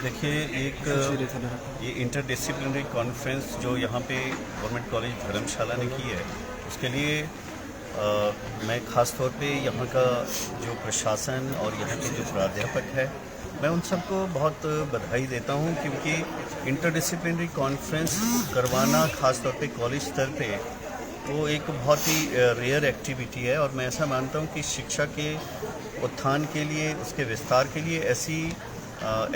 देखिए ये interdisciplinary conference जो यहाँ पे गवर्नमेंट कॉलेज धर्मशाला ने की है उसके लिए मैं ख़ास तौर पे यहाँ का जो प्रशासन और यहाँ के जो प्राध्यापक है मैं उन सबको बहुत बधाई देता हूँ, क्योंकि इंटरडिसिप्लिनरी कॉन्फ्रेंस करवाना ख़ास तौर पे कॉलेज स्तर पे वो एक बहुत ही रेयर एक्टिविटी है। और मैं ऐसा मानता हूँ कि शिक्षा के उत्थान के लिए, उसके विस्तार के लिए ऐसी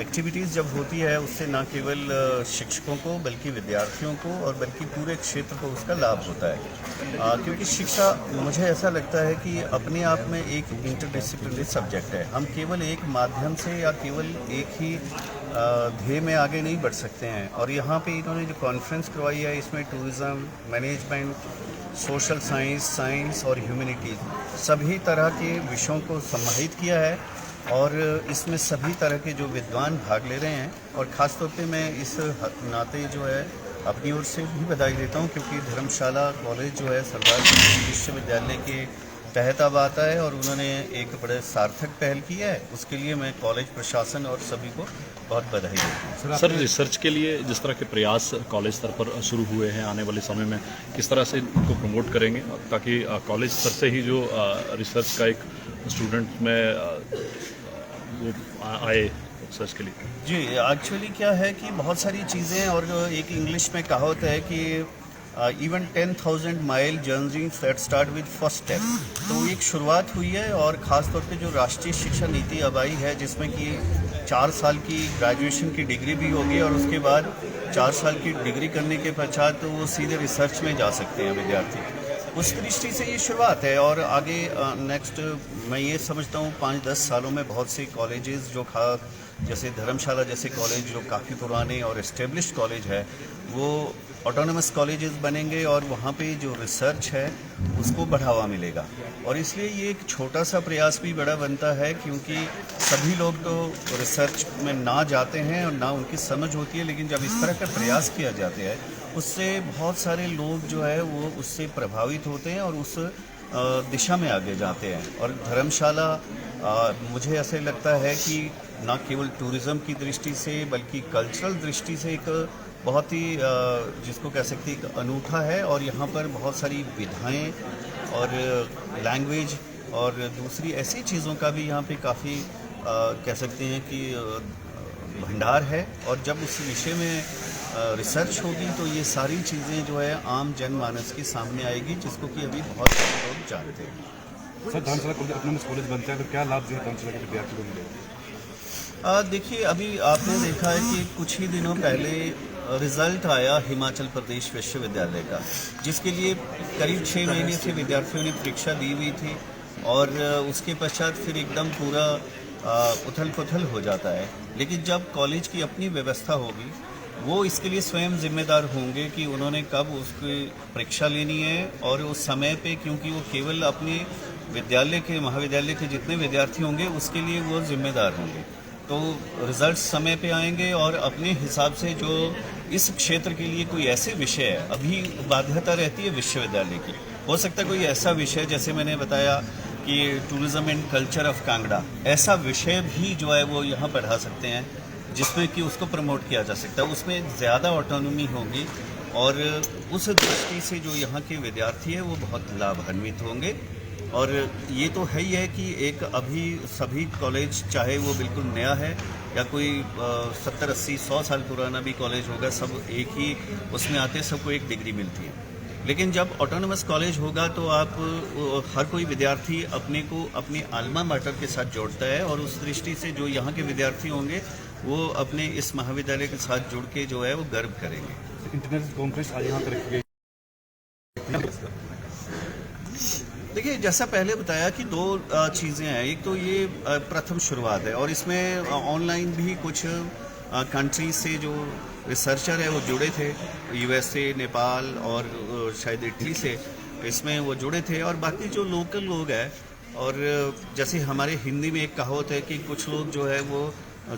एक्टिविटीज़ जब होती है उससे न केवल शिक्षकों को बल्कि विद्यार्थियों को और बल्कि पूरे क्षेत्र को उसका लाभ होता है। क्योंकि शिक्षा, मुझे ऐसा लगता है कि अपने आप में एक इंटरडिसिप्लिनरी सब्जेक्ट है। हम केवल एक माध्यम से या केवल एक ही ध्येय में आगे नहीं बढ़ सकते हैं। और यहाँ पे इन्होंने जो कॉन्फ्रेंस करवाई है इसमें टूरिज़्म, मैनेजमेंट, सोशल साइंस और ह्यूमैनिटीज़ सभी तरह के विषयों को समाहित किया है और इसमें सभी तरह के जो विद्वान भाग ले रहे हैं। और ख़ास तौर पे मैं इस नाते जो है अपनी ओर से भी बधाई देता हूँ, क्योंकि धर्मशाला कॉलेज जो है सरदार पटेल विश्वविद्यालय के तहत अब आता है और उन्होंने एक बड़े सार्थक पहल की है। उसके लिए मैं कॉलेज प्रशासन और सभी को बहुत बधाई देता हूँ। सर, रिसर्च के लिए जिस तरह के प्रयास कॉलेज स्तर पर शुरू हुए हैं, आने वाले समय में किस तरह से इनको प्रमोट करेंगे ताकि कॉलेज स्तर से ही जो रिसर्च का एक स्टूडेंट में वो आए रिसर्च के लिए? जी, एक्चुअली क्या है कि बहुत सारी चीज़ें, और एक इंग्लिश में कहावत है कि even 10,000 mile journey that start with first step. तो एक शुरुआत हुई है और ख़ास तौर पे जो राष्ट्रीय शिक्षा नीति अब आई है जिसमें कि 4 साल की ग्रेजुएशन की डिग्री भी होगी और उसके बाद 4 साल की डिग्री करने के पश्चात तो वो सीधे रिसर्च में जा सकते हैं विद्यार्थी। उस दृष्टि से ये शुरुआत है और आगे नेक्स्ट मैं ये समझता हूँ 5-10 सालों में बहुत से कॉलेजेस जो जैसे धर्मशाला जैसे कॉलेज जो काफ़ी पुराने और एस्टेब्लिश्ड कॉलेज है वो ऑटोनमस कॉलेजेस बनेंगे और वहाँ पे जो रिसर्च है उसको बढ़ावा मिलेगा। और इसलिए ये एक छोटा सा प्रयास भी बड़ा बनता है, क्योंकि सभी लोग तो रिसर्च में ना जाते हैं और ना उनकी समझ होती है, लेकिन जब इस तरह का प्रयास किया जाता है उससे बहुत सारे लोग जो है वो उससे प्रभावित होते हैं और उस दिशा में आगे जाते हैं। और धर्मशाला मुझे ऐसे लगता है कि न केवल टूरिज़्म की दृष्टि से बल्कि कल्चरल दृष्टि से एक बहुत ही जिसको कह सकते हैं एक अनूठा है। और यहाँ पर बहुत सारी विधाएं और लैंग्वेज और दूसरी ऐसी चीज़ों का भी यहाँ पे काफ़ी कह सकते हैं कि भंडार है। और जब उस विषय में रिसर्च होगी तो ये सारी चीज़ें जो है आम जनमानस के सामने आएगी, जिसको कि अभी बहुत सारे लोग जानते हैं। सर, धर्मशाला कॉलेज बनता है तो क्या लाभ जो है धर्मशाला के विद्यार्थियों को मिलेगा? देखिए, अभी आपने देखा है कि कुछ ही दिनों पहले रिज़ल्ट आया हिमाचल प्रदेश विश्वविद्यालय का, जिसके लिए करीब 6 महीने से विद्यार्थियों ने परीक्षा दी हुई थी और उसके पश्चात फिर एकदम पूरा उथल पुथल हो जाता है। लेकिन जब कॉलेज की अपनी व्यवस्था होगी वो इसके लिए स्वयं जिम्मेदार होंगे कि उन्होंने कब उसकी परीक्षा लेनी है और उस समय पे, क्योंकि वो केवल अपने विद्यालय के महाविद्यालय के जितने विद्यार्थी होंगे उसके लिए वो जिम्मेदार होंगे। तो रिजल्ट समय पे आएंगे और अपने हिसाब से जो इस क्षेत्र के लिए कोई ऐसे विषय है, अभी बाध्यता रहती है विश्वविद्यालय की, हो सकता है कोई ऐसा विषय जैसे मैंने बताया कि tourism and culture of Kangra, ऐसा विषय भी जो है वो यहाँ पढ़ा सकते हैं जिसमें कि उसको प्रमोट किया जा सकता है। उसमें ज़्यादा ऑटोनॉमी होगी और उस दृष्टि से जो यहाँ के विद्यार्थी है वो बहुत लाभान्वित होंगे। और ये तो है ही है कि एक अभी सभी कॉलेज, चाहे वो बिल्कुल नया है या कोई 70, 80, 100 साल पुराना भी कॉलेज होगा, सब एक ही उसमें आते सबको एक डिग्री मिलती है। लेकिन जब ऑटोनमस कॉलेज होगा तो आप हर कोई विद्यार्थी अपने को अपने अल्मा मैटर के साथ जोड़ता है और उस दृष्टि से जो यहाँ के विद्यार्थी होंगे वो अपने इस महाविद्यालय के साथ जुड़ के जो है वो गर्व करेंगे। इंटरनेशनल कॉन्फ्रेंस आज यहाँ पर रखी गई। देखिए, जैसा पहले बताया कि 2 चीज़ें हैं। एक तो ये प्रथम शुरुआत है और इसमें ऑनलाइन भी कुछ कंट्री से जो रिसर्चर है वो जुड़े थे, यूएसए, नेपाल और शायद इटली से, इसमें वो जुड़े थे। और बाकी जो लोकल लोग हैं, और जैसे हमारे हिंदी में एक कहावत है कि कुछ लोग जो है वो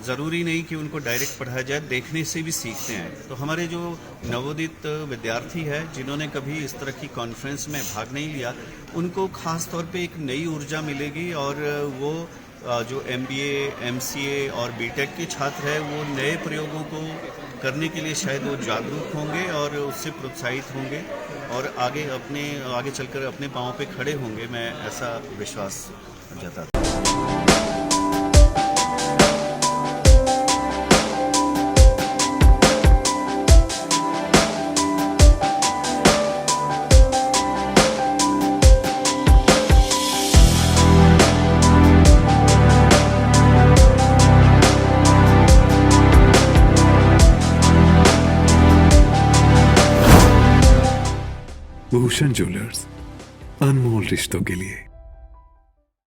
ज़रूरी नहीं कि उनको डायरेक्ट पढ़ाया जाए, देखने से भी सीखते हैं। तो हमारे जो नवोदित विद्यार्थी है जिन्होंने कभी इस तरह की कॉन्फ्रेंस में भाग नहीं लिया, उनको ख़ास तौर पे एक नई ऊर्जा मिलेगी और वो जो MBA, MCA और BTech के छात्र हैं वो नए प्रयोगों को करने के लिए शायद वो जागरूक होंगे और उससे प्रोत्साहित होंगे और आगे चलकर अपने पाँव पे खड़े होंगे, मैं ऐसा विश्वास जताता हूँ। भूषण ज्वेलर्स, अनमोल रिश्तों के लिए।